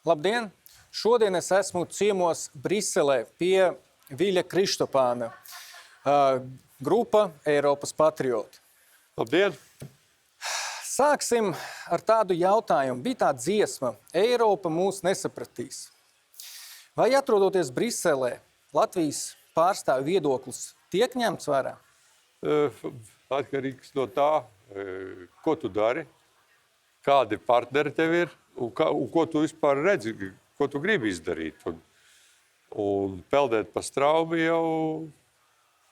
Labdien! Šodien es esmu ciemos Briselē pie Viļa Krištopāna, grupa Eiropas patrioti. Labdien! Sāksim ar tādu jautājumu. Bija tā dziesma Eiropa mūs nesapratīs. Vai atrodoties Briselē, Latvijas pārstāvju viedoklis tiek ņemts vērā? Atkarīgs no tā, ko tu dari, kādi partneri tev ir un ko tu vispār redzi, ko tu gribi izdarīt. Un peldēt pa straumi jau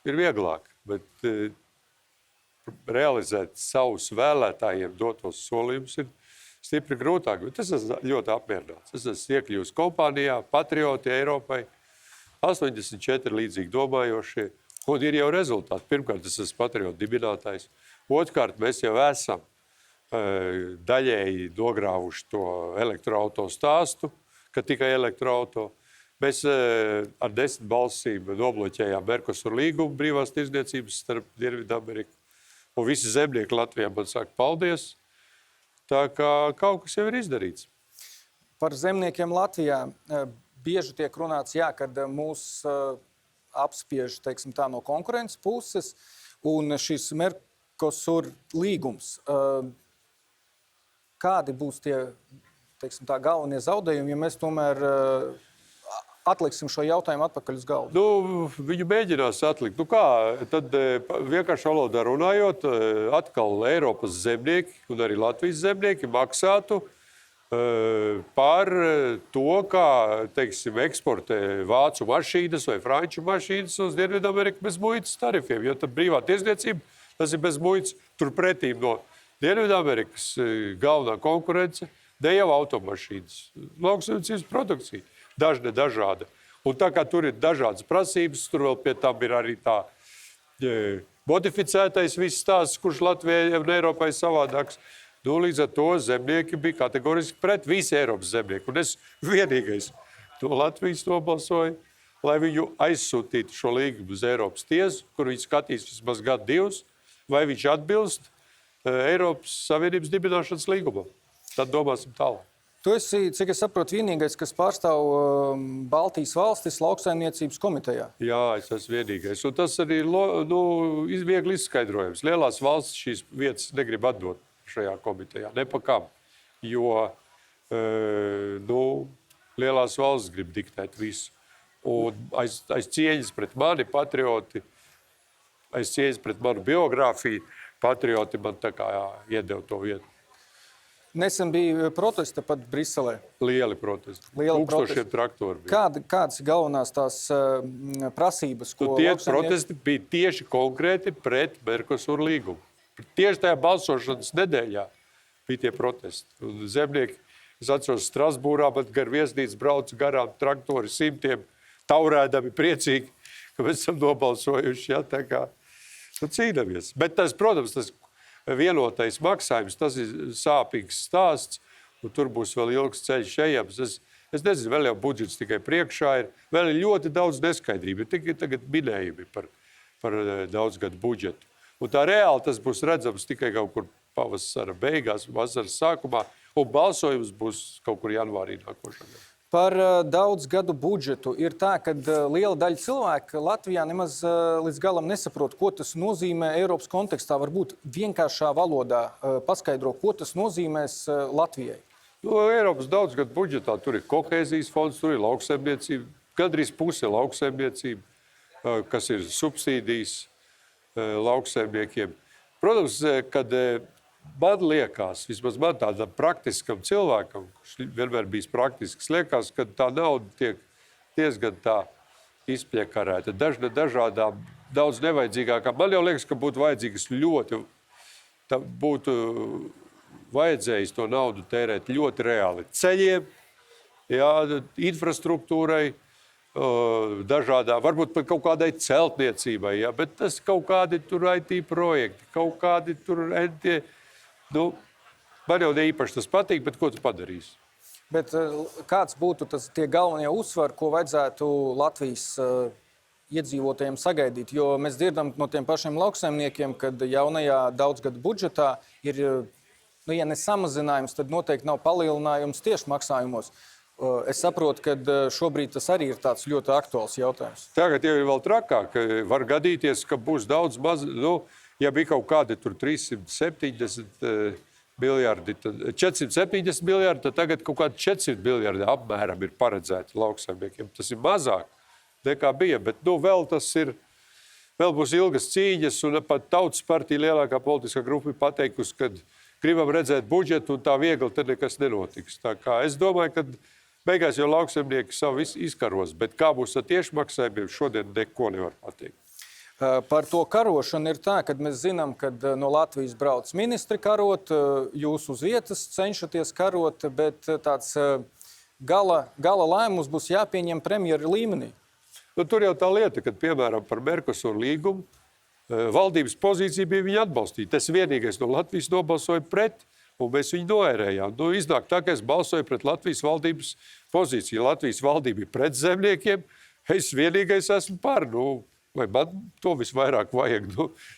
ir vieglāk, bet realizēt savus vēlētājiem dotos solījumus ir stipri grūtāk. Bet es esmu ļoti apmierināts. Es esmu iekļuvis kompānijā, patrioti Eiropai, 84 līdzīgi domājošie, un ir jau rezultāti. Pirmkārt, es esmu patriotu dibinātājs. Otrkārt, mēs jau esam daļēji nogrāvuši to elektroauto stāstu, ka tikai elektroauto. Mēs ar 10 balsīm nobloķējām Mercosur līgumu brīvās tirdzniecības starp Dienvidameriku. Un visi zemnieki Latvijā man saka paldies. Tā kā kaut kas jau ir izdarīts. Par zemniekiem Latvijā bieži tiek runāts, kad mūs apspiež, teiksim tā, no konkurences puses, un šis Mercosur līgums. Kādi būs tie, teiksim tā, galvenie zaudējumi, ja mēs tomēr atliksim šo jautājumu atpakaļ uz galdu? Viņu mēģinās atlikt. Tad vienkārši valodā runājot, atkal Eiropas zemnieki un arī Latvijas zemnieki maksātu par to, kā, teiksim, eksportē vācu mašīnas vai franču mašīnas uz Dienvidameriku bez muitas tarifiem. Jo tad brīvā tirdzniecība, tas ir bez muitas. Turpretīm no Dienvidamerikas galvenā konkurence ne jau automašīnas, lauksaimniecības produkcija, dažāda. Un tā kā tur ir dažādas prasības, tur vēl pie tam ir arī tā modificētais viss stāsts, kurš Latvijai un Eiropai savādāks. Līdz ar to zemnieki bija kategoriski pret, visi Eiropas zemnieki. Un es vienīgais no Latvijas nobalsoju, lai viņu aizsūtītu šo līgumu uz Eiropas tiesu, kur viņi skatīs vismaz gadu divus, vai viņš atbilst Eiropas Savienības dibināšanas līgumam. Tad domāsim tālāk. Tu esi, cik es saprotu, vienīgais, kas pārstāv Baltijas valstis lauksaimniecības komitejā. Jā, es esmu vienīgais. Un tas arī ir viegli izskaidrojams. Lielās valstis šīs vietas negrib atdot šajā komitejā. Ne pa kam. Jo lielās valstis grib diktēt visu. Un aiz cieņas pret mani patrioti, aiz cieņas pret manu biogrāfiju, patrioti man tā kā iedeva to vietu. Nesen bija protesta pat Briselē. Lieli protesti. Tūkstošiem traktori bija. Kādas galvenās tās prasības, ko tie protesti bija tieši konkrēti pret Mercosur līgumu. Tieši tajā balsošanas nedēļā bija tie protesti. Un zemnieki, es atceros Strasbūrā, bet gar viesnīcu braucu garām traktori simtiem, taurēdami priecīgi, ka mēs esam nobalsojuši. Ja, tā kā cīnāmies. Bet tas, protams, tas vienotais maksājums, tas ir sāpīgs stāsts, un tur būs vēl ilgs ceļš ejams. Es nezinu, vēl jau budžets tikai priekšā ir, vēl ir ļoti daudz neskaidrību. Tikai tagad minējumi par daudzgadu budžetu. Un tā reāli tas būs redzams tikai kaut kur pavasara beigās, vasaras sākumā, un balsojums būs kaut kur janvārī nākošajā gadā. Par daudzgadu budžetu ir tā, ka liela daļa cilvēku Latvijā nemaz līdz galam nesaprot, ko tas nozīmē Eiropas kontekstā. Varbūt vienkāršā valodā paskaidro, ko tas nozīmēs Latvijai. Eiropas daudzgadu budžetā tur ir kohēzijas fonds, tur ir lauksaimniecība, gandrīz puse lauksaimniecība, kas ir subsīdijas lauksaimniekiem. Protams, kad man liekas, vismaz man tādam praktiskam cilvēkam, kurš vienmēr bijis praktisks, liekas, ka tā nauda tiek diezgan tā izpļekarēta. Dažādām, daudz nevajadzīgākām. Man jau liekas, ka būtu vajadzīgas būtu vajadzējis to naudu tērēt ļoti reāli. Ceļiem, infrastruktūrai, dažādā, varbūt par kaut kādai celtniecībai, bet tas kaut kādi tur IT projekti, kaut kādi tur man jau ne īpaši tas patīk, bet ko tu padarīsi? Bet kāds būtu tie galvenie uzsvari, ko vajadzētu Latvijas iedzīvotājiem sagaidīt? Jo mēs dzirdam no tiem pašiem lauksaimniekiem, kad jaunajā daudzgadu budžetā ir, ja ne samazinājums, tad noteikti nav palielinājums tieši maksājumos. Es saprotu, ka šobrīd tas arī ir tāds ļoti aktuāls jautājums. Tagad jau ir vēl trakāk. Var gadīties, ka būs daudz maz, ja bija kaut kādi tur 370 miljardi, tad 470 miljardi, tad tagad kaut kādi 400 miljardi apmēram ir paredzēti lauksaimniekiem. Tas ir mazāk nekā bija, bet vēl tas ir, vēl būs ilgas cīņas, un pat Tautas partija lielākā politiskā grupa ir pateikusi, ka gribam redzēt budžetu, un tā viegli tad nekas nenotiks. Tā kā es domāju, ka beigās jau lauksaimnieki savu izkaros, bet kā būs ar tiešmaksājumiem, šodien neko nevar pateikt. Par to karošanu ir tā, ka mēs zinām, ka no Latvijas brauc ministri karot, jūs uz vietas cenšaties karot, bet tāds gala lēmums būs jāpieņem premjera līmenī. Tur jau tā lieta, kad, piemēram, par Mercosur līgumu valdības pozīcija bija viņa atbalstīt. Tas vienīgais no Latvijas nobalsoja pret, un mēs viņu noērējām. Iznāk tā, ka es balsoju pret Latvijas valdības pozīciju. Latvijas valdība ir pret zemniekiem, es vienīgais esmu par. Vai man to visvairāk vajag?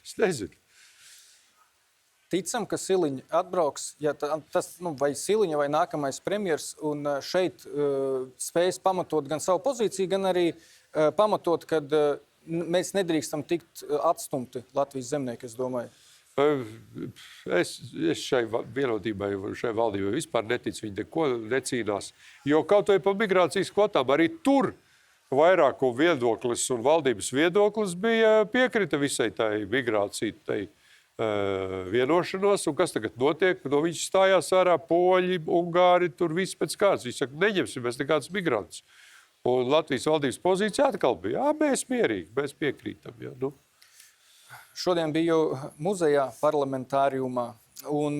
Es nezinu. Ticam, ka Siliņa atbrauks, vai Siliņa vai nākamais premjers, un šeit spējas pamatot gan savu pozīciju, gan arī pamatot, ka mēs nedrīkstam tikt atstumti Latvijas zemnieki, es domāju. Es šai vienotībai, šai valdībai vispār neticu, viņi neko necīnās. Jo kaut vai par migrācijas kvotām arī tur vairākumu viedoklis un valdības viedoklis bija piekrita visai tai migrācija, tai vienošanos. Un kas tagad notiek? Viņš stājās ārā poļi, ungāri, tur viss pēc kāds. Viņš saka, neņemsim mēs nekādus migrantus. Un Latvijas valdības pozīcija atkal bija, mēs mierīgi, mēs piekrītam. Šodien biju muzejā parlamentāriumā, un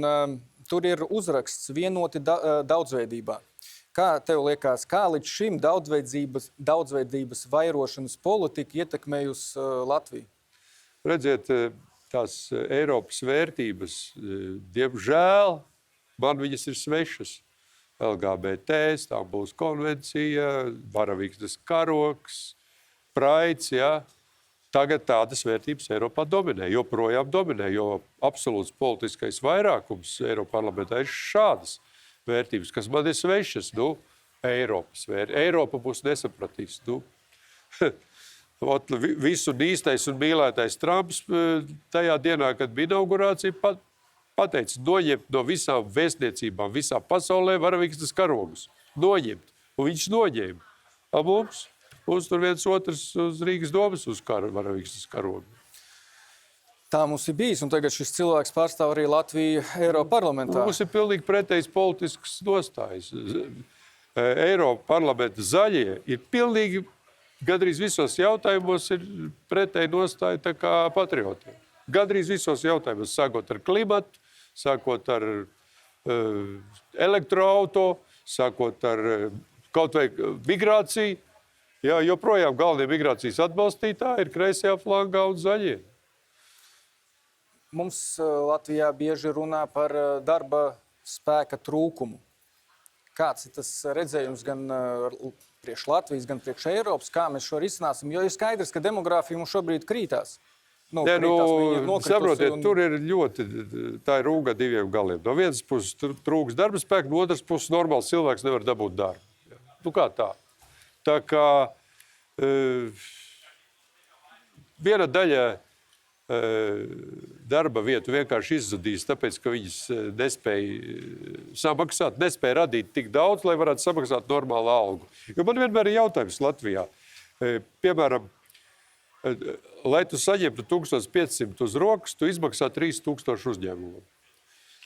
tur ir uzraksts vienoti daudzveidībā. Kā tev liekas, kā līdz šim daudzveidības vairošanas politika ietekmējusi Latviju? Redziet, tās Eiropas vērtības, diemžēl, man viņas ir svešas. LGBT, Stambulas konvencija, varavīksnes karoks, praids, Tagad tādas vērtības Eiropā dominē, joprojām dominē, jo absolūts politiskais vairākums Eiropa parlamentā ir šādas vērtības, kas man ir svešas, Eiropas vērtības. Eiropa būs nesapratīs, visu nīstais un mīlētais Trumps tajā dienā, kad bija inaugurācija, pateica, noņemt no visām vēstniecībām, visā pasaulē varavīksnes karogus. Noņemt. Un viņš noņēma. A mums tur viens otrs uz Rīgas domas uz varavīksnes karogu. Tā mums ir bijis, un tagad šis cilvēks pārstāv arī Latviju Eiropa parlamentā. Mums ir pilnīgi pretējs politisks nostājs. Eiropa parlamenta zaļie ir pilnīgi, gandrīz visos jautājumos ir pretēji nostāja tā kā patriotiem. Gandrīz visos jautājumos, sākot ar klimatu, sākot ar elektroauto, sākot ar kaut vai migrāciju. Joprojām galvenie migrācijas atbalstītāji ir kreisajā flangā un zaļie. Mums Latvijā bieži runā par darba spēka trūkumu. Kāds ir tas redzējums gan priekš Latvijas, gan priekš Eiropas, kā mēs šo risināsim? Jo ir skaidrs, ka demogrāfija mums šobrīd krītās. Saprotiet, tur ir ļoti, tā ir rūga diviem galiem. No vienas puses trūks darba spēka, no otras puses normāls cilvēks nevar dabūt darbu. Kā tā? Tā kā viena daļa darba vietu vienkārši izzudīs, tāpēc, ka viņas nespēja samaksāt, nespēja radīt tik daudz, lai varētu samaksāt normālu algu. Jo man vienmēr ir jautājums Latvijā. Piemēram, lai tu saņemtu 1500 uz rokas, tu izmaksā 3000 uzņēmumu.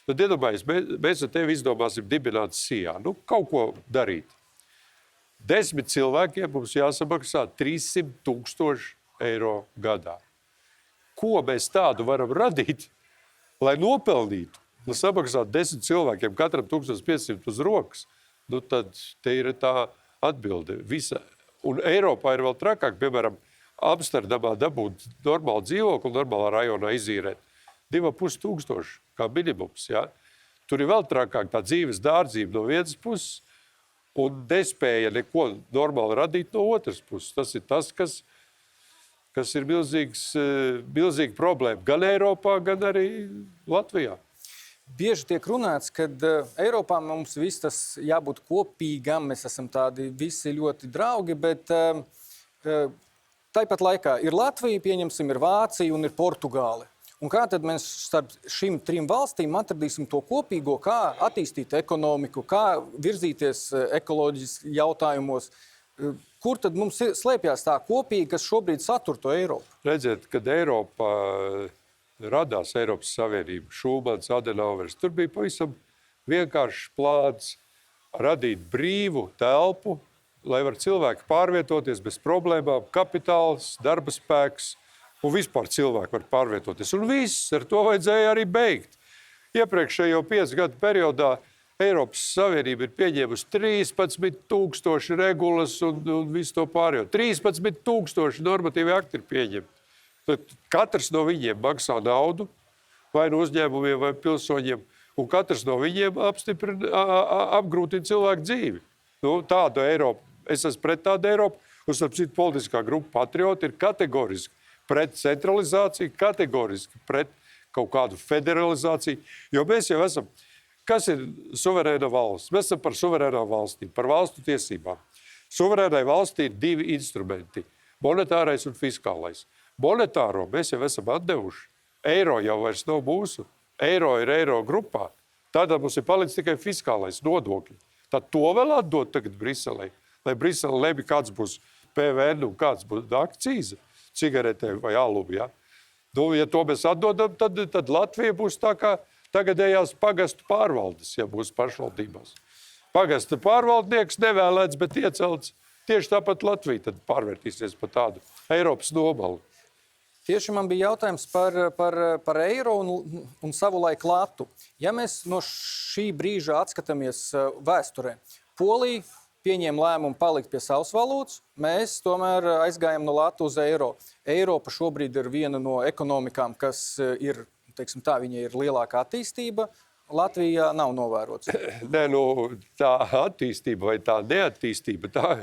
Tad iedomājies, mēs ar tevi izdomāsim dibināt SIA. Kaut ko darīt. 10 cilvēkiem mums jāsamaksā 300 000 eiro gadā. Ko mēs tādu varam radīt, lai nopelnītu? Samaksāt 10 cilvēkiem, katram 1500 uz rokas, tad te ir tā atbilde. Un Eiropā ir vēl trakāk, piemēram, Amsterdamā dabūt normālu dzīvokli, normālā rajonā izīrēt 2500 kā minimums. Tur ir vēl trakāk tā dzīves dārdzība no vienas puses, un nespēja neko normāli radīt no otras puses. Tas ir tas, kas ir milzīga problēma gan Eiropā, gan arī Latvijā. bieži tiek runāts, ka Eiropā mums viss tas jābūt kopīgam, mēs esam tādi visi ļoti draugi, bet tāpat laikā ir Latvija, pieņemsim, ir Vācija un ir Portugāle. Un kā tad mēs starp šīm trim valstīm atradīsim to kopīgo, kā attīstīt ekonomiku, kā virzīties ekoloģiski jautājumos? Kur tad mums slēpjas tā kopīga, kas šobrīd satur to Eiropu? Redziet, kad Eiropā radās Eiropas Savienība, Šūmans, Adenauvers, tur bija pavisam vienkāršs plāns radīt brīvu telpu, lai var cilvēki pārvietoties bez problēmām, kapitāls, darba spēks, un vispār cilvēki var pārvietoties. Un viss, ar to vajadzēja arī beigt. Iepriekšējo 5 gadu periodā Eiropas Savienība ir pieņēmusi 13,000 regulas un visu to pārējo. 13,000 normatīvi akti ir pieņemti. Tad katrs no viņiem maksā naudu, vai no uzņēmumiem, vai pilsoņiem, un katrs no viņiem apgrūtina cilvēku dzīvi. Nu, tādu Eiropu. Es esmu pret tādu Eiropu, un starp citu politiskā grupa Patrioti ir kategoriski pret centralizāciju, kategoriski pret kaut kādu federalizāciju, jo mēs jau esam, kas ir suverēna valsts? Mēs esam par suverēnām valstīm, par valstu tiesībām. Suverēnai valstī ir 2 instrumenti – monetārais un fiskālais. Monetāro mēs jau esam atdevuši. Eiro jau vairs nav mūsu. Eiro ir eiro grupā. Tādā mums ir palicis tikai fiskālais nodokļi. Tad to vēl atdot tagad Briselei, lai Brisele lemj, kāds būs PVN un kāds būs akcīze cigaretēm vai alum. Ja? Nu, ja to mēs atdodam, tad Latvija būs tā kā tagadējās pagastu pārvaldes, ja būs pašvaldībās. Pagasta pārvaldnieks nevēlēts, bet iecelts. Tieši tāpat Latvija tad pārvērtīsies par tādu Eiropas nomalu. Tieši man bija jautājums par eiro un savulaik latu. Ja mēs no šī brīža atskatāmies vēsturē, Polija pieņēma lēmumu palikt pie savas valūtas, mēs tomēr aizgājām no latu uz eiro. Eiropa šobrīd ir viena no ekonomikām, kas ir, teiksim tā, viņai ir lielākā attīstība. Latvijā nav novērots. Nē, nu, tā attīstība vai tā neattīstība, tā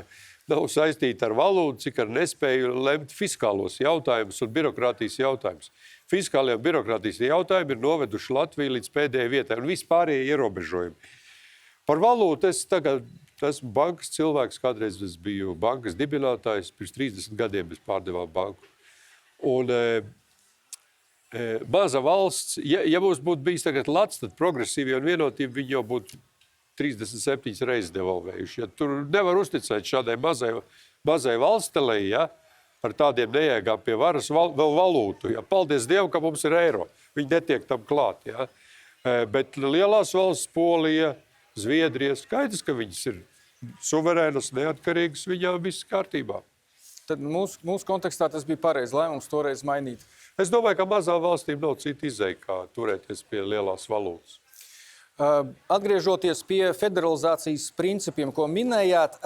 nav saistīta ar valūtu, cik ar nespēju lemt fiskālos jautājumus un birokrātijas jautājumus. Fiskālie un birokrātijas jautājumi ir noveduši Latviju līdz pēdējai vietai un vispārējie ierobežojumi. Par valūtu es tagad esmu bankas cilvēks, kādreiz es biju bankas dibinātājs, pirms 30 gadiem es pārdevām banku. Un maza valsts, ja mums būtu bijis tagad lats, tad progresīvi un vienotība viņi jau būtu 37 reizes devalvējuši. Ja tur nevar uzticēt šādai mazai valstelei, ja, ar tādiem nejēgām pie varas vēl valūtu. Ja. Paldies Dievam, ka mums ir eiro. Viņi netiek tam klāt. Ja. Bet lielās valsts, Polija, Zviedrija, skaidrs, ka viņas ir suverēnas, neatkarīgas, viņām viss kārtībā. Tad mūsu kontekstā tas bija pareizi lēmums toreiz mainīt. Es domāju, ka mazām valstīm nav cita izēja, kā turēties pie lielās valūtas. Atgriežoties pie federalizācijas principiem, ko minējāt,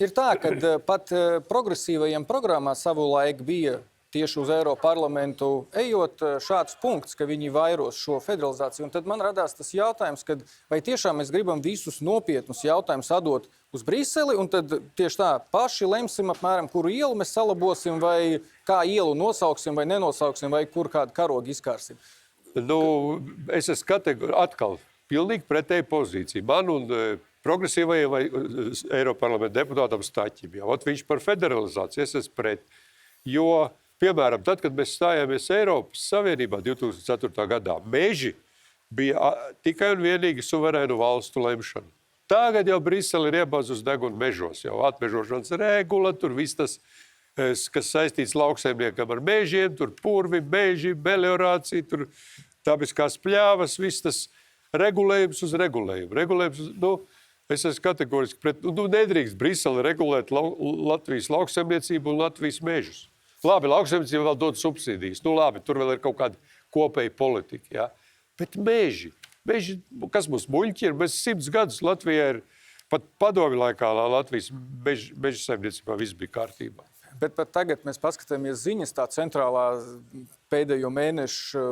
ir tā, ka pat progresīvajiem programmā savulaik bija tieši uz Eiroparlamentu ejot šāds punkts, ka viņi vairos šo federalizāciju. Un tad man radās tas jautājums, kad vai tiešām mēs gribam visus nopietnus jautājumus atdot uz Briseli, un tad tieši tā paši lemsim apmēram, kuru ielu mēs salabosim, vai kā ielu nosauksim, vai nenosauksim, vai kur kādu karogu izkārsim. Nu, es esmu atkal pilnīgi pretēji pozīcija. Man un progresīvajiem vai Eiroparlamenta deputātam Staķim. Ja, viņš par federalizāciju, es esmu pret. Jo, piemēram, tad, kad mēs stājāmies Eiropas Savienībā 2004. gadā, meži bija tikai un vienīgi suverēnu valstu lemšana. Tagad jau Brisele ir iebāzus degunu mežos, jau atmežošanas regula, tur viss tas, kas saistīts lauksaimniekam ar mežiem, tur purvi, meži, meliorācija, tur dabiskās pļāvas, viss tas regulējums uz regulējumu. Es esmu kategoriski pret, nedrīkst Brisele regulēt Latvijas lauksaimniecību un Latvijas mežus. Labi, lauksaimniecība vēl dod subsīdijas, labi, tur vēl ir kaut kāda kopēja politika, ja? Bet meži, kas mums muļķi ir, mēs 100 gadus Latvijā ir, pat padomju laikā Latvijas meža saimniecībā viss bija kārtībā. Bet pat tagad mēs paskatāmies ziņas, tā centrālā pēdējo mēnešu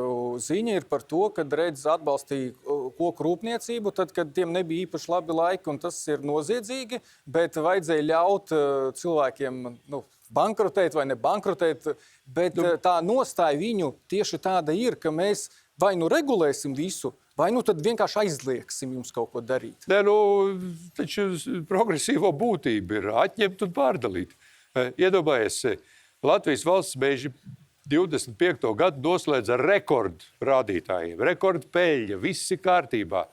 ziņa ir par to, kad redz atbalstīja koku rūpniecību, tad, kad tiem nebija īpaši labi laiki, un tas ir noziedzīgi, bet vajadzēja ļaut cilvēkiem bankrotēt vai nebankrotēt, bet tā nostāja viņu tieši tāda ir, ka mēs vai nu regulēsim visu, vai nu tad vienkārši aizliegsim jums kaut ko darīt. Nē, taču progresīvo būtība ir atņemt un pārdalīt. Iedomājies, Latvijas valsts meži 25. gadu noslēdz ar rekordu rādītājiem, rekordu peļņa, viss ir kārtībā.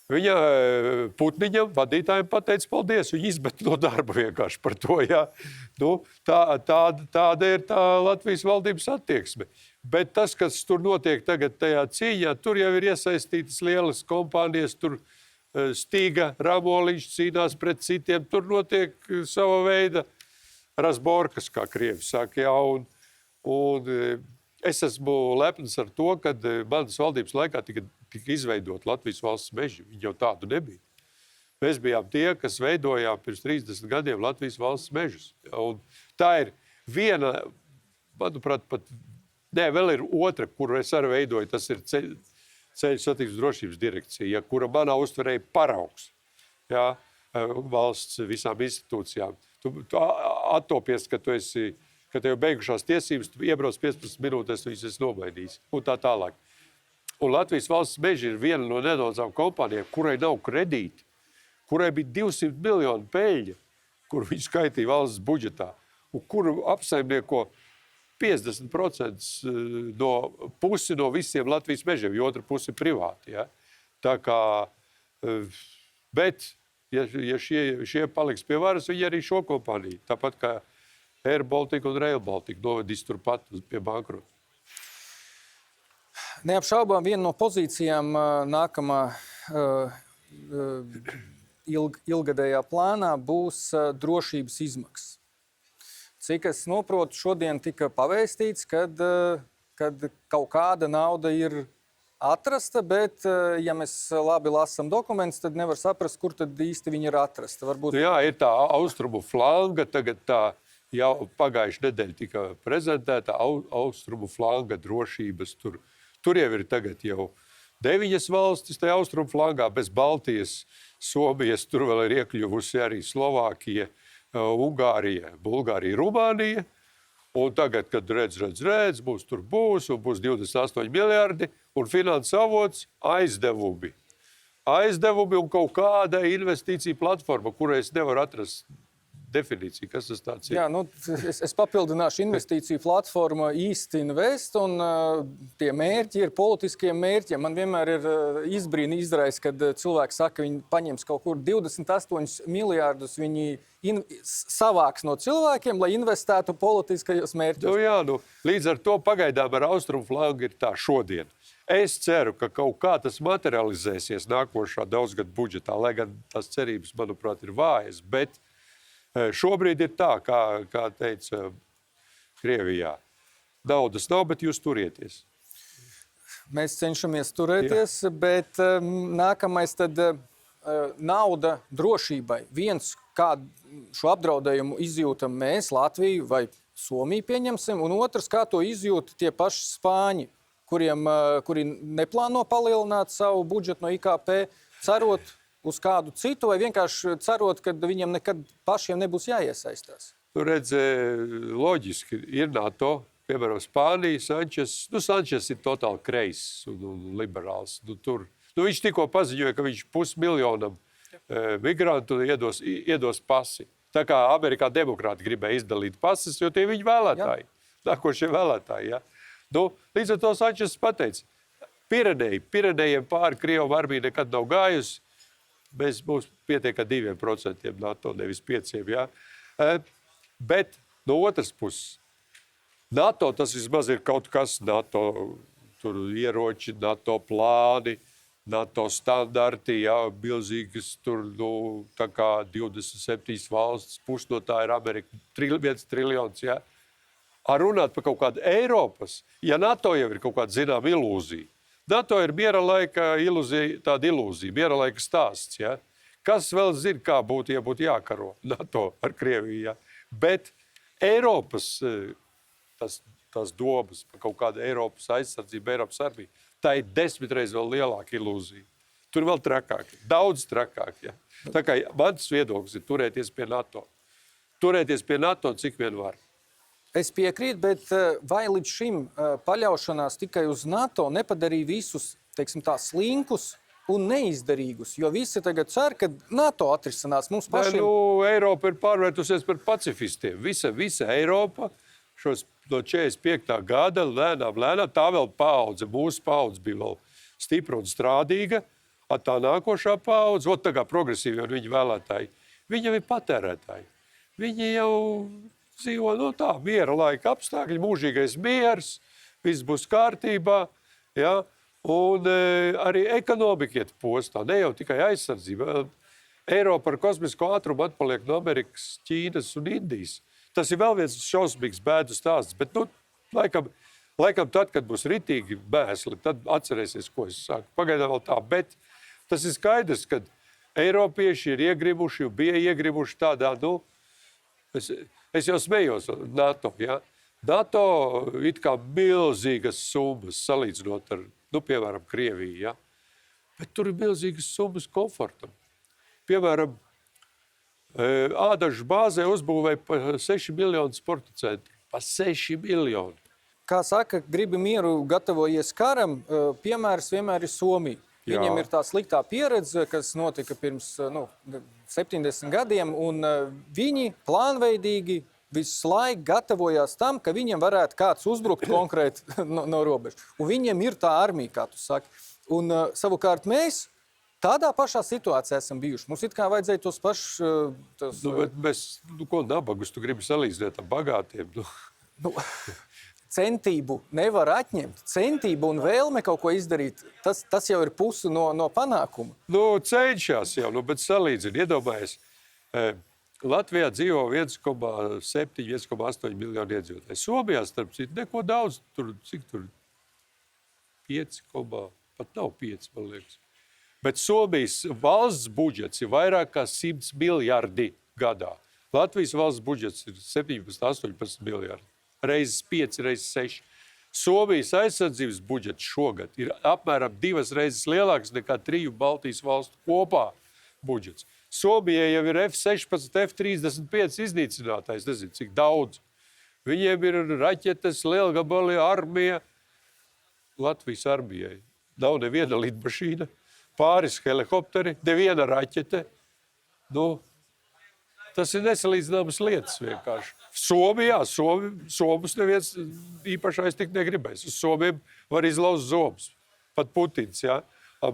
Viņa Putniņam, vadītājiem, pateica paldies, viņa izmet no darba vienkārši par to, jā. Tāda ir tā Latvijas valdības attieksme. Bet tas, kas tur notiek tagad tajā cīņā, tur jau ir iesaistītas lielas kompānijas, tur Stīga Ramoliņš cīnās pret citiem, tur notiek sava veida razborkas, kā krievi saka, jā, un es esmu lepns ar to, kad manas valdības laikā tika izveidot Latvijas valsts meži. Viņi jau tādu nebija. Mēs bijām tie, kas veidojām pirms 30 gadiem Latvijas valsts mežus. Un tā ir viena, manuprāt, vēl ir otra, kuru es arī veidoju, tas ir Ceļu satiksmes drošības direkcija, kura manā uztverē ir paraugs, jā, valsts visām institūcijām. Tu attopies, ka tev beigušās tiesības, tu iebrauc 15 minūtēs, tu viņas esi nomainījis, un tā tālāk. Un Latvijas valsts meži ir viena no nedaudzām kompānijām, kurai nav kredīti, kurai bija 200 miljonu peļņa, kur viņi skaitīja valsts budžetā, un kuru apsaimnieko 50% no visiem Latvijas mežiem, jo otra pusi ir privāti. Ja? Tā kā, bet, ja šie paliks pie varas, viņi arī šo kompāniju, tāpat kā Air Baltica un Rail Baltica novedīs turpat pie bankrota. Neapšaubām viena no pozīcijām nākamā ilgadējā plānā būs drošības izmaksas. Cik es saprotu, šodien tika pavēstīts, kad kaut kāda nauda ir atrasta, bet, ja mēs labi lasām dokumentus, tad nevar saprast, kur tad īsti viņi ir atrasta. Varbūt... Jā, ir tā austrumu flanga, tagad tā jau pagājuši nedēļa tika prezentēta austrumu flanga drošības. Tur jau ir tagad jau 9 valstis tajā austrumu flangā, bez Baltijas, Somijas, tur vēl ir iekļuvusi arī Slovākija, Ungārija, Bulgārija, Rumānija. Un tagad, kad redz, mums tur būs, un būs 28 miljardi, un finanses avots aizdevumi. Aizdevumi un kaut kāda investīcija platforma, kurai es nevaru atrast definīciju, kas tas tāds ir. Jā, es papildināšu investīciju platforma East Invest, un tie mērķi ir politiskie mērķi. Man vienmēr ir izbrīna izraisa, kad cilvēki saka, viņi paņems kaut kur 28 miljārdus, viņi savāks no cilvēkiem, lai investētu politiskajos mērķos. Jā, līdz ar to pagaidām ar austrumu flangu ir tā šodien. Es ceru, ka kaut kā tas materializēsies nākošā daudzgadu budžetā, lai gan tās cerības, manuprāt, ir vājas, bet šobrīd ir tā, kā teica Krievijā. Naudas nav, bet jūs turieties. Mēs cenšamies turēties, bet nākamais tad nauda drošībai. Viens, kā šo apdraudējumu izjūtam mēs, Latviju vai Somiju pieņemsim, un otrs, kā to izjūt tie paši Spāņi, kuri neplāno palielināt savu budžetu no IKP, cerot uz kādu citu, vai vienkārši cerot, ka viņiem nekad pašiem nebūs jāiesaistās? Redz, loģiski ir NATO, piemēram, Spānija, Sančes ir totāli kreiss un liberāls. Viņš tikko paziņoja, ka viņš 500 miljonam migrantu iedos pasi. Tā kā Amerikā demokrāti gribēja izdalīt pases, jo tie viņi vēlētāji. Nākošie vēlētāji, ja. Līdz ar to Sančes pateica, Pirenejiem pāri Krievu armija nekad nav gājusi, mums pietiek ar 2% NATO, nevis 5%. Ja? Bet no otras puses, NATO tas vismaz ir kaut kas, NATO tur ieroči, NATO plāni, NATO standarti, ja, milzīgas tur, tā kā 27 valsts, pusi no tā ir Amerika, 1 triljons, ja. Ar runāt par kaut kādu Eiropas, ja NATO jau ir kaut kāda zinām ilūzija. NATO ir miera laika ilūzija, tāda ilūzija, miera laika stāsts, ja. Kas vēl zina, kā būtu, ja būtu jākaro NATO ar Krieviju, ja. Bet Eiropas, tās domas par kaut kādu Eiropas aizsardzību, Eiropas armiju, tā ir 10 reizes vēl lielāka ilūzija. tur vēl trakāk, daudz trakāk. Ja. Tā kā mans viedoklis ir turēties pie NATO. Turēties pie NATO, cik vien var. Es piekrītu, bet vai līdz šim paļaušanās tikai uz NATO nepadarīja visus, teiksim tā, slinkus un neizdarīgus? Jo visi tagad cer, ka NATO atrisinās mums pašiem. Eiropa ir pārvērtusies par pacifistiem. Visa Eiropa šos no 45. gada lēnām, tā vēl paudze, mūsu paudze bija vēl stipra un strādīga, a tā nākošā paudze, tā kā progresīvi un viņa vēlētāji, viņi jau ir patērētāji. Viņi jau dzīvo, tā, miera laika apstākļi, mūžīgais miers, viss būs kārtībā, ja? Un arī ekonomika iet postā, ne jau tikai aizsardzība. Eiropa ar kosmisko ātrumu atpaliek no Amerikas, Ķīnas un Indijas. Tas ir vēl viens šausmīgs bēdu stāsts, bet, laikam tad, kad būs ritīgi mēsli, tad atcerēsies, ko es saku. Pagaidām vēl tā, bet tas ir skaidrs, ka Eiropieši ir iegribuši, bija iegribuši tādā, es jau smējos NATO, ja? NATO it kā milzīgas summas salīdzinot ar, piemēram, Krieviju, ja? Bet tur ir milzīgas summas komfortam. Piemēram, Ādažu bāzē uzbūvēja pa 6 miljonu sporta centru. Pa 6 miljonu. Kā saka, gribi mieru, gatavojies karam, piemērs vienmēr ir Somija. Jā. Viņiem ir tā sliktā pieredze, kas notika pirms 70 gadiem, un viņi plānveidīgi visu laiku gatavojās tam, ka viņiem varētu kāds uzbrukt konkrēti no robežas. Un viņiem ir tā armija, kā tu saki. Un savukārt mēs tādā pašā situācijā esam bijuši. Mums it kā vajadzēja tos pašus... Bet mēs, ko nabagus tu gribi salīdzināt ar bagātiem? Centību nevar atņemt. Centību un vēlme kaut ko izdarīt, tas jau ir puse no panākuma. Cenšas jau, bet salīdzini. Iedomājies, Latvijā dzīvo 1,7, 1,8 miljonu iedzīvotāji. Somijā, starp citu, neko daudz. Cik tur? 5, pat nav 5, man liekas. Bet Somijas valsts budžets ir vairāk kā 100 miljardi gadā. Latvijas valsts budžets ir 17, 18 miljardi. Reizes 5, reizes 6. Somijas aizsardzības budžets šogad ir apmēram 2 reizes lielāks nekā 3 Baltijas valstu kopā budžets. Somijai jau ir F-16, F-35 iznīcinātājs, nezinu, cik daudz. Viņiem ir raķetes, lielgabali, armija. Latvijas armijai nav neviena lidmašīna, pāris helikopteri, neviena raķete. Tas ir nesalīdzināmas lietas vienkārši. Somijā, Somus neviens īpašais tik negribēs. Uz Somiem var izlaust zobus. Pat Putins, jā.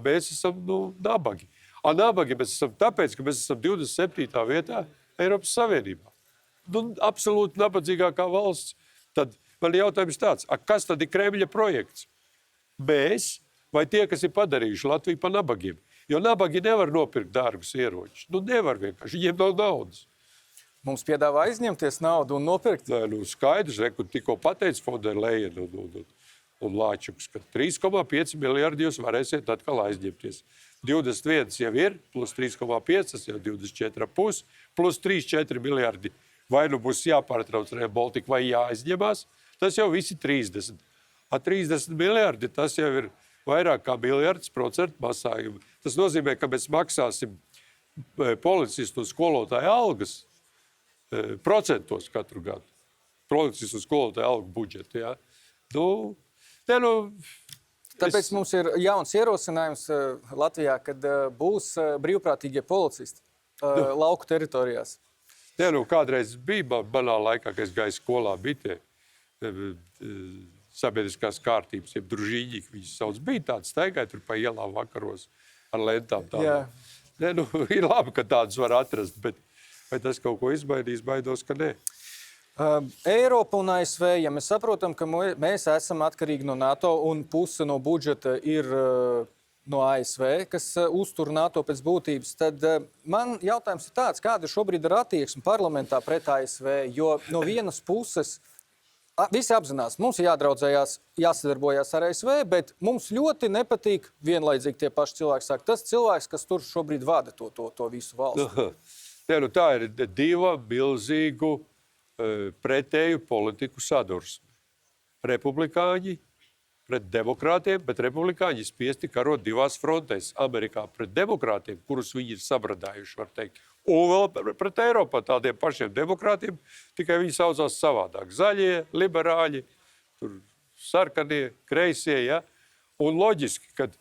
Mēs esam, nabagi. Nabagi mēs esam tāpēc, ka mēs esam 27. vietā Eiropas Savienībā. Absolūti nabadzīgākā valsts. Tad man jautājums tāds, kas tad ir Kremļa projekts? Mēs vai tie, kas ir padarījuši Latviju par nabagiem? Jo nabagi nevar nopirkt dārgus ieročus. Nevar vienkārši, viņiem nav naudas. Mums piedāvā aizņemties naudu un nopirkt. Skaidrs, kur tikko pateica Fonda Lejena un Lāčuks, ka 3,5 miljardi jūs varēsiet atkal aizņemties. 21 jau ir, plus 3,5, tas jau 24,5, plus 3-4 miljardi. Vai būs jāpārtrauc Rail Baltica vai jāaizņemās, tas jau visi 30. 30 miljardi, tas jau ir vairāk kā miljards procentu masājumu. Tas nozīmē, ka mēs maksāsim policistu un skolotāju algas procentos katru gadu. Policistu un skolotāju algu budžetu, jā. Tāpēc mums ir jauns ierosinājums Latvijā, kad būs brīvprātīgie policisti lauku teritorijās. Kādreiz bija manā laikā, kad es gāju skolā, bija tie sabiedriskās kārtības, jeb družīņi, viņas sauc, bija tāds staigāja tur pa ielām vakaros ar lentām tādām. Ir labi, ka tādus var atrast, bet vai tas kaut ko izmainīs, baidos, ka nē. Eiropa un ASV, ja mēs saprotam, ka mēs esam atkarīgi no NATO un puse no budžeta ir no ASV, kas uztur NATO pēc būtības, tad man jautājums ir tāds, kāda šobrīd ir attieksme parlamentā pret ASV, jo no vienas puses visi apzinās, mums ir jādraudzējās, jāsadarbojās ar ASV, bet mums ļoti nepatīk vienlaidzīgi tie paši cilvēki saka. Tas cilvēks, kas tur šobrīd vada to visu valsti. Tā ir divu milzīgu pretēju politiku sadursmi. Republikāņi pret demokrātiem, bet republikāņi spiesti karot divās frontēs. Amerikā pret demokrātiem, kurus viņi ir sabradājuši, var teikt. Un vēl pret Eiropā tādiem pašiem demokrātiem, tikai viņi saucās savādāk. Zaļie, liberāļi, tur sarkanie, kreisie, ja? Un loģiski, kad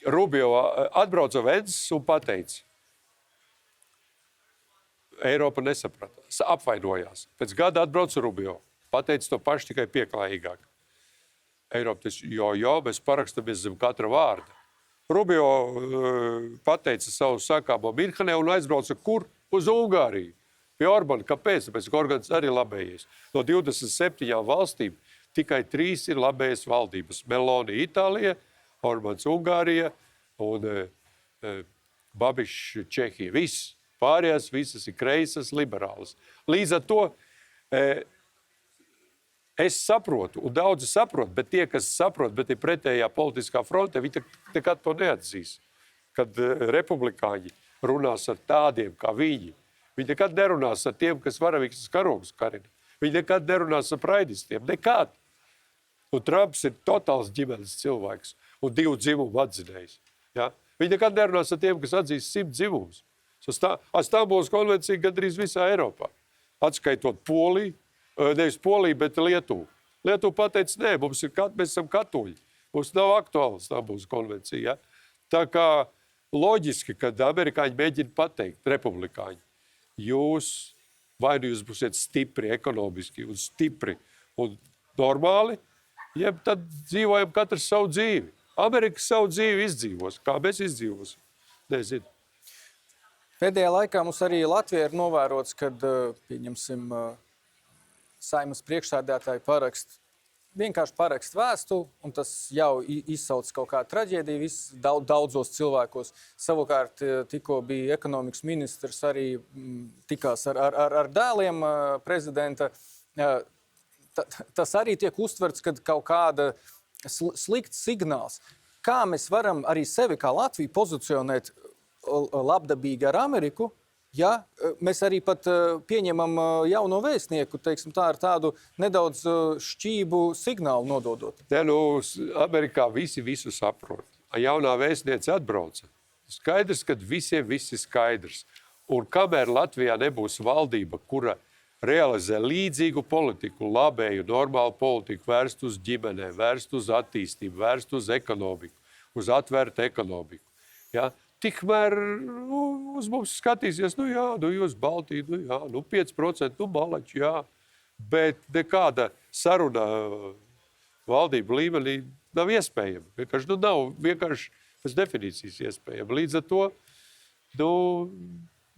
Rubio atbrauca Vences un pateica, Eiropa nesaprata, apvainojās. Pēc gada atbrauca Rubio. Pateica to pašu tikai pieklājīgāk. Eiropa taču, jo, mēs parakstamies zem katra vārda. Rubio pateica savu sakāmo Minhenē un aizbrauca kur? Uz Ungāriju. Pie Orbana. Kāpēc? Tāpēc, ka Orbans arī labējies. No 27 valstīm tikai 3 ir labējas valdības. Meloni Itālija, Orbans Ungārija un Babišs Čehija. Viss. Pārējās visas ir kreisas, liberālas. Līdz ar to es saprotu, un daudzi saprot, bet tie, kas saprot, bet ir pretējā politiskā fronte, viņi nekad to neatzīs. Kad republikāņi runās ar tādiem kā viņi nekad nerunās ar tiem, kas varavīgs karogus karina. Viņi nekad nerunās ar praidistiem. Nekad. Un Trumps ir totāls ģimenes cilvēks un 2 dzimumu atzinējs. Ja? Viņi nekad nerunās ar tiem, kas atzīst 100 dzimumus. Stambulas konvencija gandrīz visā Eiropā. Atskaitot Poliju, nevis Poliju, bet Lietuvu. Lietuva pateica, nē, mēs esam katoļi. Mums nav aktuāla Stambulas konvencija. Ja? Tā kā loģiski, kad amerikāņi mēģina pateikt, republikāņi, jūs būsiet stipri ekonomiski un stipri un normāli, jeb tad dzīvojam katrs savu dzīvi. Amerika savu dzīvi izdzīvos. Kā mēs izdzīvosim? Nezinu. Pēdējā laikā mums arī Latvijā ir novērots, kad, pieņemsim, Saeimas priekšsēdētāji vienkārši parakst vēstuli, un tas jau izsauc kaut kādu traģēdiju daudzos cilvēkos. Savukārt, tikko bija ekonomikas ministrs, arī tikās ar dēliem prezidenta. Tas arī tiek uztverts, kad kaut kāda slikts signāls. Kā mēs varam arī sevi kā Latviju pozicionēt labdabīgi ar Ameriku, ja mēs arī pat pieņemam jauno vēstnieku, teiksim tā, ar tādu nedaudz šķību signālu nododot? Ja, Amerikā visi visu saprot. Jaunā vēstniece atbrauca. Skaidrs, ka visiem viss ir skaidrs. Un kamēr Latvijā nebūs valdība, kura realizē līdzīgu politiku, labēju, normālu politiku, vērst uz ģimenēm, vērst uz attīstību, vērst uz ekonomiku, uz atvērtu ekonomiku. Ja? Tikmēr uz mums skatīsies, jūs Baltija, 5%, malači, jā. Bet nekāda saruna valdību līmenī nav iespējama. Vienkārši pēc definīcijas iespējama. Līdz ar to,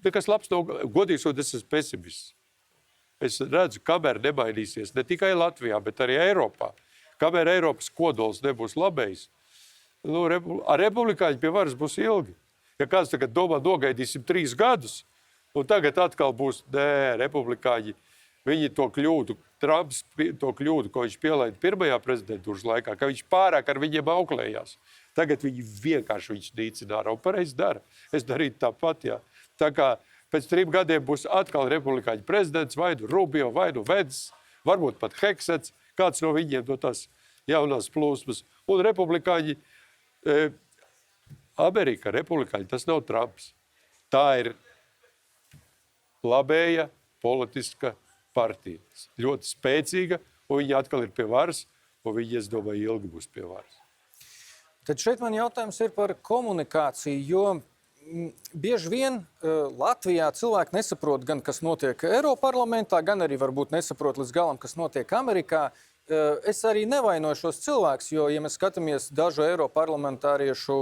nekas labs nav. Godīgi sakot, es esmu pesimists. Es redzu, kamēr nemainīsies ne tikai Latvijā, bet arī Eiropā. Kamēr Eiropas kodols nebūs labējis, ar republikāņi pie varas būs ilgi. Ja kāds tagad domā, nogaidīsim 3 gadus, un tagad atkal būs, republikāņi, viņi to kļūdu, Trumps to kļūdu, ko viņš pielaida pirmajā prezidentūras laikā, ka viņš pārāk ar viņiem auklējās. Tagad viņi vienkārši nīcināra un pareizi dara. Es darītu tāpat, jā. Tā kā pēc 3 gadiem būs atkal republikāņu prezidents, vai nu Rubio, vai nu Vences, varbūt pat Heksets, kāds no viņiem no tās jaunās plūsmas. Un republikāņi, Amerika, republikāņi, tas nav Trumps. Tā ir labēja politiska partija. Ļoti spēcīga, un viņi atkal ir pie varas, un viņi, es domāju, ilgi būs pie varas. Tad šeit man jautājums ir par komunikāciju, jo bieži vien Latvijā cilvēki nesaprot gan, kas notiek Eiroparlamentā, gan arī varbūt nesaprot līdz galam, kas notiek Amerikā. Es arī nevainoju šos cilvēkus, jo, ja mēs skatāmies dažu Eiroparlamentāriešu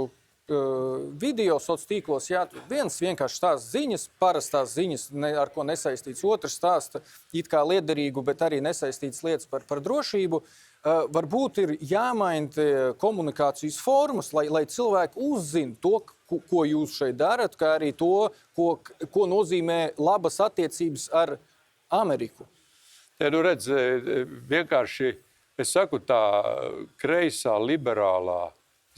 video sociālos tīklos, jā, viens vienkārši stāsta ziņas, parastās ziņas, ar ko nesaistīts, otrs stāsta it kā liederīgu, bet arī nesaistīts lietas par drošību. Varbūt ir jāmaina komunikācijas formas, lai cilvēki uzzina to, ko jūs šeit darat, kā arī to, ko nozīmē labas attiecības ar Ameriku. Ja, redz, vienkārši, es saku, tā kreisā, liberālā,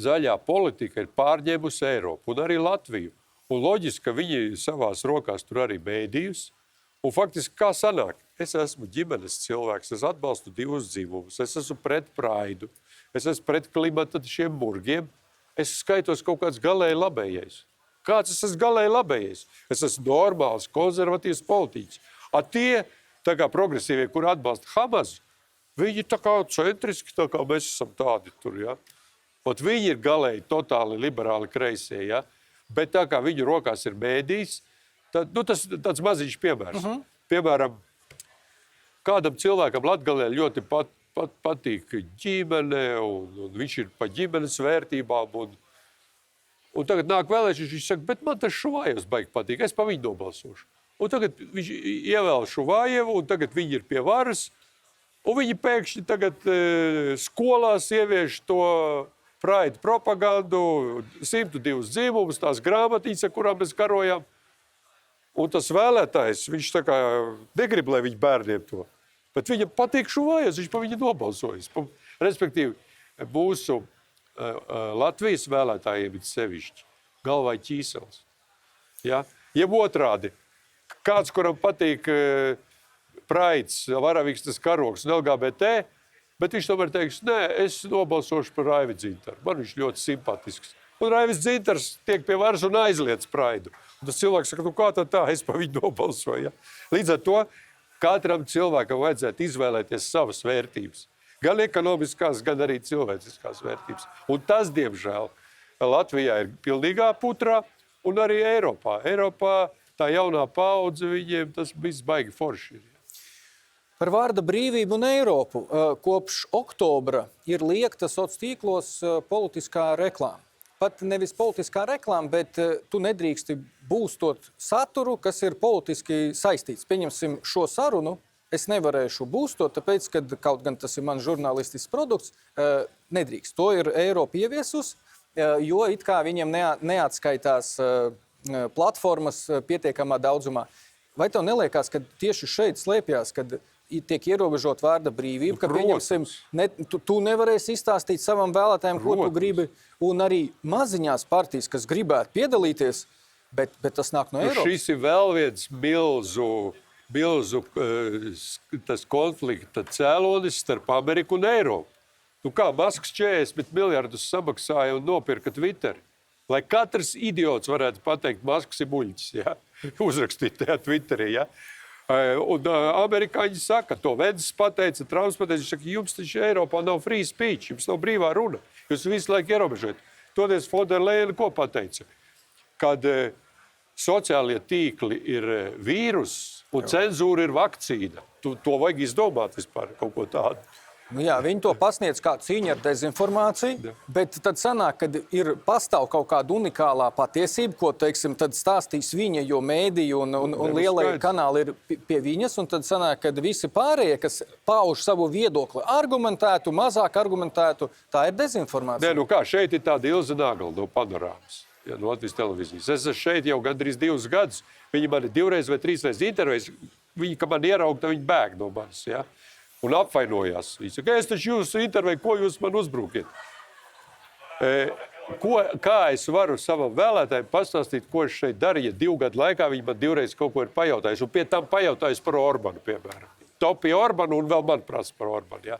zaļā politika ir pārņēmusi Eiropu un arī Latviju. Un loģiski, ka viņi savās rokās tur arī mēdījus. Un faktiski, kā sanāk, Es esmu ģimenes cilvēks, es atbalstu divus dzimumus, es esmu pret praidu, es esmu pret klimata šiem burgiem, es skaitos kaut kāds galēji labējais. Kāds es esmu galēji labējais? Es esmu normāls, konservatīvs politiķis. A tie, tā kā progresīvie, kur atbalsta Hamas, viņi tā kā centriski, tā kā mēs esam tādi tur, ja? Ot viņi ir galēji totāli liberāli kreisie, ja? Bet tā kā viņu rokās ir mēdījis, tad, tas tāds maziņš piemērs. Piemēram, kādam cilvēkam Latgalē ļoti patīk ģimene, un viņš ir pa ģimenes vērtībām, un tagad nāk vēlēšanas, viņš saka, bet man tas Šuvājevs baigi patīk, es pa viņu nobalsošu. Un tagad viņš ievēl Šuvājevu, un tagad viņi ir pie varas, un viņi pēkšņi tagad skolās ievieš to praidu propagandu, 102 dzīvumus, tās grāmatītes, ar kurām mēs karojām. Un tas vēlētājs, viņš tā kā negrib, lai viņa bērniem to. Bet viņam patīk Šuvājevs, viņš pa viņu nobalsojas. Respektīvi, mūsu Latvijas vēlētājiem ir sevišķi galvā ķīsels. Ja? Jeb otrādi, kāds, kuram patīk praids, varavīkstas karoks un LGBT, bet viņš tomēr teiks, nē, es nobalsošu par Raivi Dzintaru. Man viņš ļoti simpatisks. Un Raivis Dzintars tiek pie varas un aizliedz praidu. Un tas cilvēks saka, nu kā tā, es pa viņu nobalsoju. Ja? Līdz ar to katram cilvēkam vajadzētu izvēlēties savas vērtības. Gan ekonomiskās, gan arī cilvēciskās vērtības. Un tas, diemžēl, Latvijā ir pilnīgā putrā un arī Eiropā. Eiropā tā jaunā paudze viņiem tas viss baigi forši ir. Par vārda brīvību un Eiropu. Kopš oktobra ir liekta sociālos tīklos politiskā reklāma. Pat nevis politiskā reklāma, bet tu nedrīksti būstot saturu, kas ir politiski saistīts. Pieņemsim šo sarunu, es nevarēšu būstot, tāpēc, kad kaut gan tas ir mans žurnālistisks produkts, nedrīkst. To ir Eiropa ieviesus, jo it kā viņiem neatskaitās platformas pietiekamā daudzumā. Vai tev neliekās, ka tieši šeit slēpjās, kad tiek ierobežot vārda brīvība, ka pieņemsim, tu nevarēsi izstāstīt savam vēlētājiem, ko tu gribi, un arī maziņās partijas, kas gribētu piedalīties, bet tas nāk no Eiropas. Šis ir vēl viens milzu tas konflikta cēlonis starp Ameriku un Eiropu. Nu kā, Masks 40 miljardus samaksāja un nopirka Twitter. Lai katrs idiots varētu pateikt, Masks ir muļķis, ja? Uzrakstīt tajā Twitterī, ja? Un amerikāņi saka, to Vents pateica, Trumps pateica, viņš saka, jums taču Eiropā nav free speech, jums nav brīvā runa, jūs visu laiku ierobežojat. Toties Fonderleina ko pateica? Kad sociālie tīkli ir vīrus un cenzūra ir vakcīna, to vajag izdomāt vispār kaut ko tādu. Nu jā, viņi to pasniedz kā cīņa ar dezinformāciju, bet tad sanāk, kad pastāv kaut kāda unikālā patiesība, ko, teiksim, tad stāstīs viņa, jo mēdīju un lielie kanāli ir pie viņas, un tad sanāk, kad visi pārējie, kas pauž savu viedokli argumentētu, mazāk argumentētu, tā ir dezinformācija. Nē, nu kā, šeit ir tāda Ilze Nagla no Panorāmas, ja, no Latvijas televīzijas. Es esmu šeit jau gandrīz 2 gadus, viņi mani 2 vai 3 intervējis, viņi, ka man ieraug, tad viņi bēg no manis, ja. Un apvainojās. Viņš saka, es taču jūsu intervēju, ko jūs man uzbrukiet? Kā es varu savam vēlētājiem pastāstīt, ko es šeit darīju, ja 2 gadu laikā viņi man 2 reizes kaut ko ir pajautājis, un pie tam pajautājis par Orbanu, piemēram. Topija Orbanu un vēl man prasa par Orbanu, ja?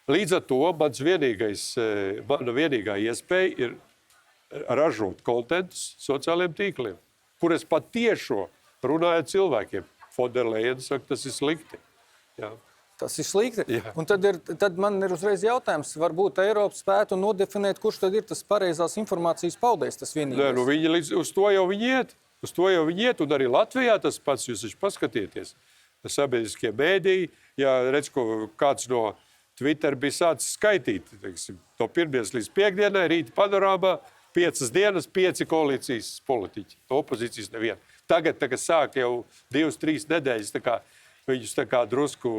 Līdz ar to mana vienīgā iespēja ir ražot kontentus sociāliem tīkliem, kur es patiešo runāju cilvēkiem. Fonderleina saka, tas ir slikti. Ja? Tas ir slikti. Jā. Un tad man ir uzreiz jautājums, varbūt Eiropa spētu nodefinēt, kurš tad ir tas pareizās informācijas paudējs, tas vienīgais. Nē, nu viņi uz to jau viņi iet. Uz to jau viņi iet, un arī Latvijā tas pats, jūs taču paskatieties. Sabiedriskie mēdīji, ja redz, ko kāds no Twitter bija sācis skaitīt, teiksim, no 1. līdz 5. rīta Panorāmā, 5 dienas, 5 koalīcijas politiķi, opozīcijas neviena. Tagad sāk jau 2-3 nedēļas, viņus drusku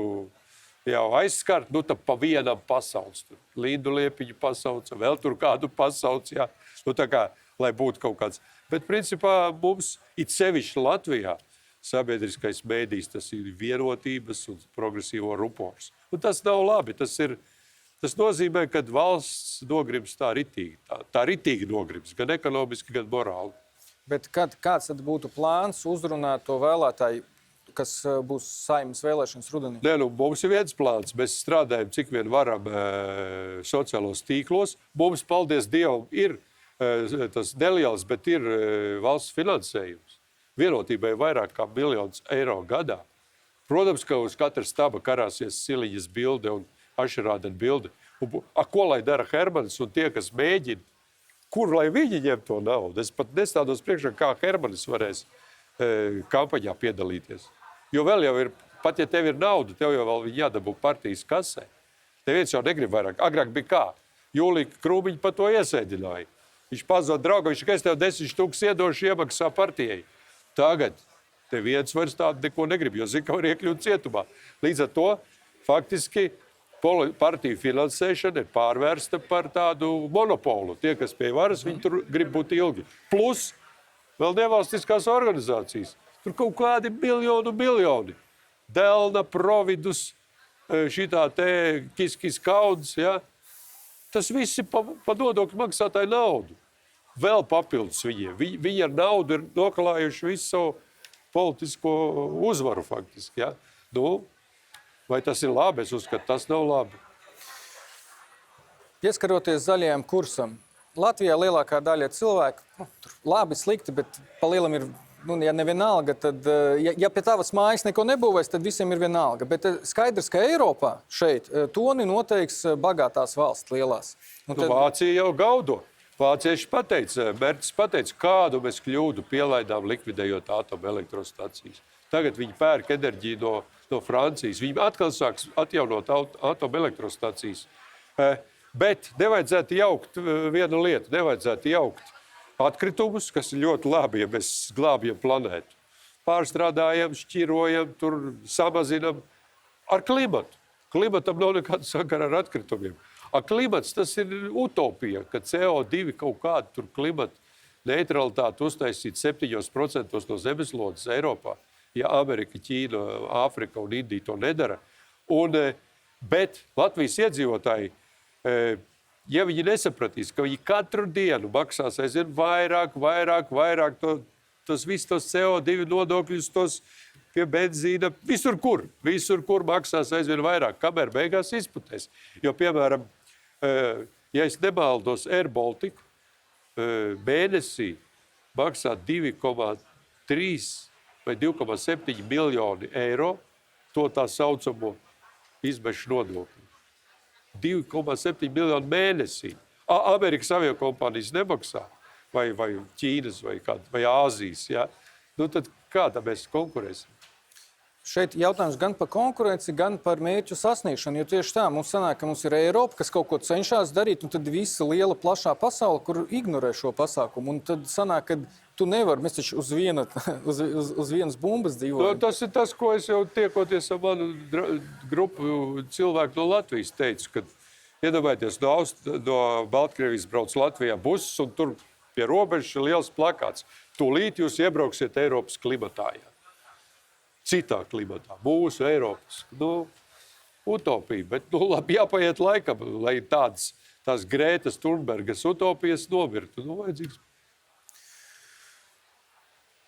jau aizskart, nu tad pa vienam pasauc. Lindu Liepiņu pasauca, vēl tur kādu pasauc, jā. Nu tā kā, lai būtu kaut kāds. Bet principā mums, it sevišķi Latvijā, sabiedriskais mēdījis, tas ir vienotības un progresīvo rupors. Un tas nav labi, tas nozīmē, ka valsts nogribs tā ritīgi nogribs, gan ekonomiski, gan morāli. Bet kāds tad būtu plāns uzrunāt to vēlētāju? kas būs Saeimas vēlēšanas rudenī? Nē, nu, mums ir viens plāns. Mēs strādājam, cik vien varam sociālos tīklos. Mums, paldies Dievam, ir tas neliels, bet ir valsts finansējums. Vienotībai vairāk kā 1 miljons eiro gadā. Protams, ka uz katra staba karāsies Siliņas bilde un Ašerādena bilde. Ko lai dara Hermanis un tie, kas mēģina? Kur lai viņi ņem to naudu? Es pat nestādos priekšā, kā Hermanis varēs kampaņā piedalīties. Jo vēl jau ir, pat ja tev ir nauda, tev jau vēl viņi jādabū partijas kasē. Neviens jau negrib vairāk. Agrāk bija kā? Jūlija Krūmiņa par to iesēdināja. Viņš pazod draugam, viņš ka es tev 10 000 iedošu iemaksā partijai. Tagad te viens vairs tādu neko negrib, jo zina, ka var iekļūt cietumā. Līdz ar to faktiski partiju finansēšana ir pārvērsta par tādu monopolu. Tie, kas pie varas, viņi tur grib būt ilgi. Plus vēl nevalstiskās organizācijas. Tur kaut kādi miljoni. Delna, Providus, šitā te Kiskis kaudzes, ja? Tas viss ir pa nodokļu maksātāju naudu. Vēl papildus viņiem. Viņi ar naudu ir nokalājuši visu savu politisko uzvaru faktiski. Ja? Nu, vai tas ir labi? Es uzskatu, tas nav labi. Pieskaroties zaļajam kursam, Latvijā lielākā daļa cilvēku, labi, slikti, bet pa lielam ir, ja nevienalga, tad, ja pie tavas mājas neko nebūvēs, tad visiem ir vienalga. Bet skaidrs, ka Eiropā šeit toni noteiks bagātās valsts lielās. Tad... Vācija jau gaudo. Vācieši pateica, Merķis pateica, kādu mēs kļūdu pielaidām likvidējot atomelektrostacijas. Tagad viņi pērk enerģiju no Francijas. Viņi atkal sāks atjaunot atomelektrostacijas. Bet nevajadzētu jaukt vienu lietu. Nevajadzētu jaukt atkritumus, kas ir ļoti labi, ja mēs glābjam planētu. Pārstrādājam, šķirojam, tur samazinam ar klimatu. Klimatam nav nekāda sakara ar atkritumiem. Klimats, tas ir utopija, ka CO2 kaut kādu tur klimatu neutralitāti uztaisīt 7% no zemeslodes Eiropā. Ja Amerika, Ķīna, Āfrika un Indija to nedara. Bet Latvijas iedzīvotāji, ja viņi nesapratīs, ka viņi katru dienu maksās aizvien vairāk, tos visus tos CO2 nodokļus, tos pie benzīna, visur kur maksās aizvien vairāk, kamēr beigās izputēs. Jo, piemēram, ja es nemaldos, Air Baltica mēnesī maksā 2,3 vai 2,7 miljoni eiro to tā saucamo izmešu nodokļu. 2,7 miljoni mēnesī. Amerikas aviokompānijas nemaksā, vai Ķīnas, vai Āzijas. Ja? Nu tad kā tā mēs konkurēsim? Šeit jautājums gan par konkurenci, gan par mērķu sasniegšanu, jo tieši tā mums sanāk, ka mums ir Eiropa, kas kaut ko cenšas darīt, un tad visa liela plašā pasaule, kur ignorē šo pasākumu. Un tad sanāk, ka tu nevari, mēs taču uz vienas bumbas dzīvojam. Tas ir tas, ko es jau tiekoties ar manu grupu cilvēku no Latvijas teicu, kad iedomājieties, no Baltkrievijas brauc Latvijā buss, un tur pie robežas ir liels plakāts. Tūlīt jūs iebrauksiet Eiropas klimatā. Citā klimatā, mūsu Eiropas, utopija, bet, labi, jāpaiet laikam, lai tās Grētas Thunbergas utopijas nomirtu, vajadzīgs.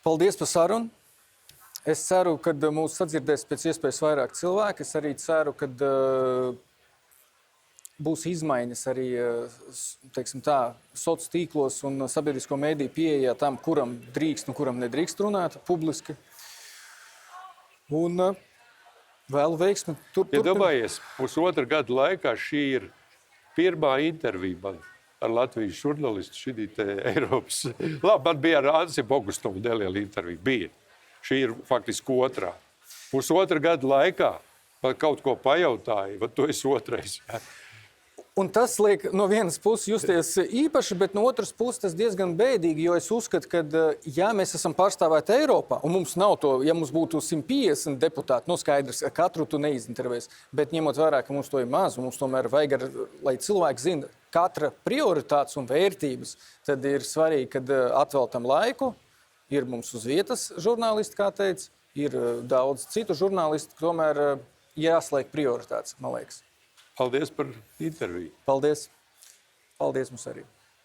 Paldies par sarunu. Es ceru, ka mūs sadzirdēs pēc iespējas vairāk cilvēku. Es arī ceru, ka būs izmaiņas arī, teiksim tā, sociālos tīklos un sabiedrisko mediju pieejā tam, kuram drīkst un kuram nedrīkst runāt publiski. Un vēlu veiksmi. Iedomājies, pusotra gada laikā šī ir pirmā intervija man ar Latvijas žurnalistu šī te Eiropas. Labi, man bija ar Ansi Bogustovu neliela intervija. Bija. Šī ir faktiski otrā. Pusotra gada laikā man kaut ko pajautāja, bet to es otrais. Un tas liek no vienas puses justies īpaši, bet no otras puses tas diezgan bēdīgi, jo es uzskatu, ka, ja mēs esam pārstāvēti Eiropā, un mums nav to, ja mums būtu 150 deputāti, skaidrs, katru tu neizintervēs, bet ņemot vērā, ka mums to ir maz, un mums tomēr vajag, lai cilvēki zina katra prioritātes un vērtības, tad ir svarīgi, kad atveltam laiku, ir mums uz vietas žurnālisti, kā teica, ir daudz citu žurnālistu, tomēr jāsliek prioritātes, man liekas. Paldies par interviju. Paldies. Paldies mums arī.